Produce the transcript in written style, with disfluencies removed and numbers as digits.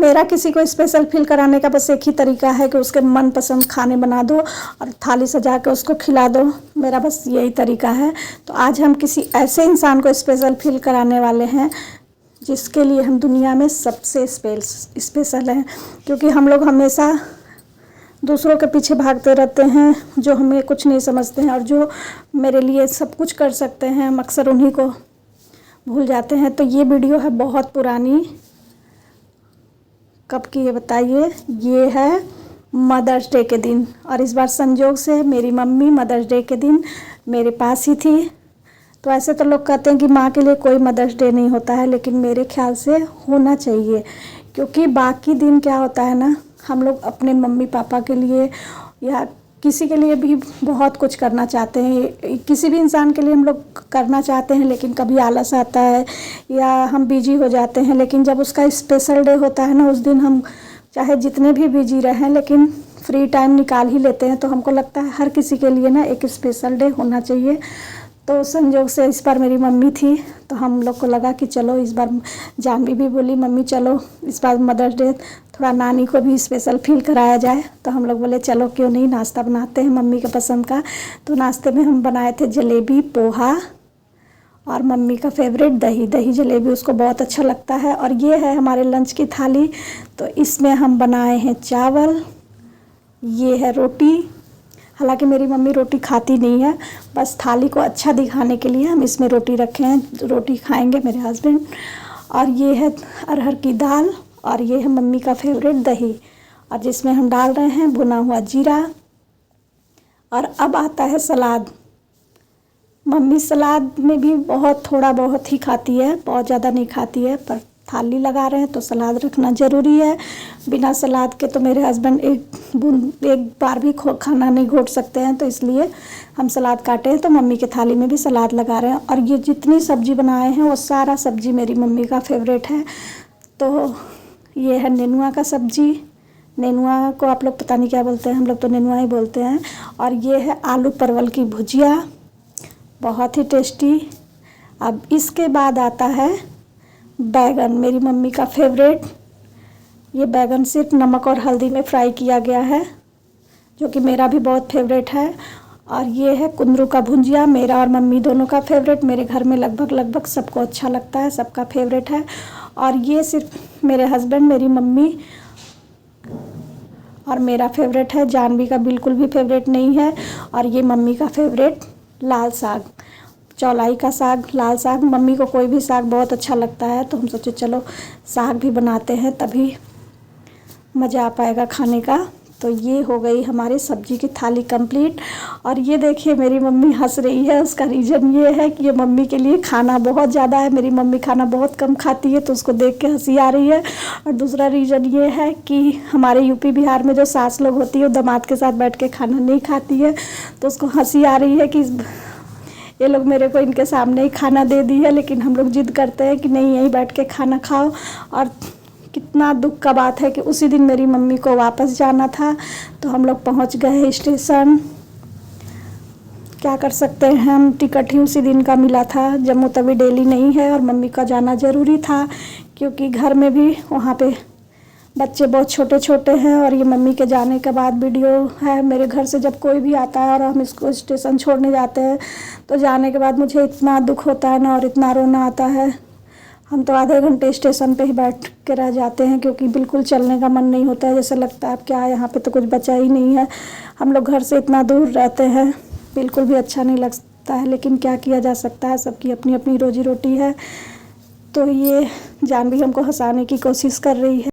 मेरा किसी को स्पेशल फील कराने का बस एक ही तरीका है कि उसके मनपसंद खाने बना दो और थाली सजा के उसको खिला दो। मेरा बस यही तरीका है। तो आज हम किसी ऐसे इंसान को स्पेशल फील कराने वाले हैं जिसके लिए हम दुनिया में सबसे स्पेशल हैं, क्योंकि हम लोग हमेशा दूसरों के पीछे भागते रहते हैं जो हमें कुछ नहीं समझते हैं, और जो मेरे लिए सब कुछ कर सकते हैं हम अक्सर उन्हीं को भूल जाते हैं। तो ये वीडियो है बहुत पुरानी, कब की है बताइए। ये है मदर्स डे के दिन, और इस बार संजोग से मेरी मम्मी मदर्स डे के दिन मेरे पास ही थी। तो ऐसे तो लोग कहते हैं कि माँ के लिए कोई मदर्स डे नहीं होता है, लेकिन मेरे ख्याल से होना चाहिए, क्योंकि बाकी दिन क्या होता है ना, हम लोग अपने मम्मी पापा के लिए या किसी के लिए भी बहुत कुछ करना चाहते हैं, किसी भी इंसान के लिए हम लोग करना चाहते हैं, लेकिन कभी आलस आता है या हम बिजी हो जाते हैं। लेकिन जब उसका स्पेशल डे होता है ना, उस दिन हम चाहे जितने भी बिजी रहें लेकिन फ्री टाइम निकाल ही लेते हैं। तो हमको लगता है हर किसी के लिए ना एक स्पेशल डे होना चाहिए। तो संयोग से इस बार मेरी मम्मी थी, तो हम लोग को लगा कि चलो इस बार, जानवी भी बोली मम्मी चलो इस बार मदर्स डे थोड़ा नानी को भी स्पेशल फील कराया जाए। तो हम लोग बोले चलो क्यों नहीं, नाश्ता बनाते हैं मम्मी के पसंद का। तो नाश्ते में हम बनाए थे जलेबी, पोहा और मम्मी का फेवरेट दही जलेबी, उसको बहुत अच्छा लगता है। और ये है हमारे लंच की थाली। तो इसमें हम बनाए हैं चावल, ये है रोटी। हालांकि मेरी मम्मी रोटी खाती नहीं है, बस थाली को अच्छा दिखाने के लिए हम इसमें रोटी रखे हैं, रोटी खाएंगे मेरे हस्बैंड। और ये है अरहर की दाल, और ये है मम्मी का फेवरेट दही, और जिसमें हम डाल रहे हैं भुना हुआ जीरा। और अब आता है सलाद। मम्मी सलाद में भी बहुत थोड़ा बहुत ही खाती है, बहुत ज़्यादा नहीं खाती है, पर थाली लगा रहे हैं तो सलाद रखना ज़रूरी है। बिना सलाद के तो मेरे हस्बैंड एक बार भी खाना नहीं घोट सकते हैं, तो इसलिए हम सलाद काटे हैं। तो मम्मी के थाली में भी सलाद लगा रहे हैं। और ये जितनी सब्ज़ी बनाए हैं वो सारा सब्ज़ी मेरी मम्मी का फेवरेट है। तो ये है नेनुआ का सब्ज़ी, नेनुआ को आप लोग पता नहीं क्या बोलते हैं, हम लोग तो नेनुआ ही बोलते हैं। और ये है आलू परवल की भुजिया, बहुत ही टेस्टी। अब इसके बाद आता है बैगन, मेरी मम्मी का फेवरेट। ये बैगन सिर्फ नमक और हल्दी में फ्राई किया गया है, जो कि मेरा भी बहुत फेवरेट है। और ये है कुंदरू का भुंजिया, मेरा और मम्मी दोनों का फेवरेट। मेरे घर में लगभग सबको अच्छा लगता है, सबका फेवरेट है। और ये सिर्फ मेरे हस्बैंड, मेरी मम्मी और मेरा फेवरेट है, जानवी का बिल्कुल भी फेवरेट नहीं है। और ये मम्मी का फेवरेट लाल साग, चौलाई का साग, लाल साग। मम्मी को कोई भी साग बहुत अच्छा लगता है, तो हम सोचे चलो साग भी बनाते हैं, तभी मज़ा आ पाएगा खाने का। तो ये हो गई हमारी सब्जी की थाली कंप्लीट। और ये देखिए मेरी मम्मी हंस रही है, उसका रीज़न ये है कि ये मम्मी के लिए खाना बहुत ज़्यादा है। मेरी मम्मी खाना बहुत कम खाती है, तो उसको देख के हंसी आ रही है। और दूसरा रीज़न ये है कि हमारे यूपी बिहार में जो सास लोग होती है वो दामाद के साथ बैठ के खाना नहीं खाती है, तो उसको हंसी आ रही है कि ये लोग मेरे को इनके सामने ही खाना दे दी है, लेकिन हम लोग जिद करते हैं कि नहीं यहीं बैठ के खाना खाओ। और कितना दुख का बात है कि उसी दिन मेरी मम्मी को वापस जाना था, तो हम लोग पहुंच गए स्टेशन। क्या कर सकते हैं, हम टिकट ही उसी दिन का मिला था, जम्मू तवी डेली नहीं है, और मम्मी का जाना ज़रूरी था क्योंकि घर में भी वहाँ पे बच्चे बहुत छोटे छोटे हैं। और ये मम्मी के जाने के बाद वीडियो है, मेरे घर से जब कोई भी आता है और हम इसको स्टेशन छोड़ने जाते हैं, तो जाने के बाद मुझे इतना दुख होता है ना, और इतना रोना आता है। हम तो आधे घंटे स्टेशन पे ही बैठ के रह जाते हैं, क्योंकि बिल्कुल चलने का मन नहीं होता है। जैसे लगता है अब क्या यहाँ पे तो कुछ बचा ही नहीं है, हम लोग घर से इतना दूर रहते हैं, बिल्कुल भी अच्छा नहीं लगता है। लेकिन क्या किया जा सकता है, सबकी अपनी अपनी रोजी रोटी है। तो ये जानवी हमको हंसाने की कोशिश कर रही है।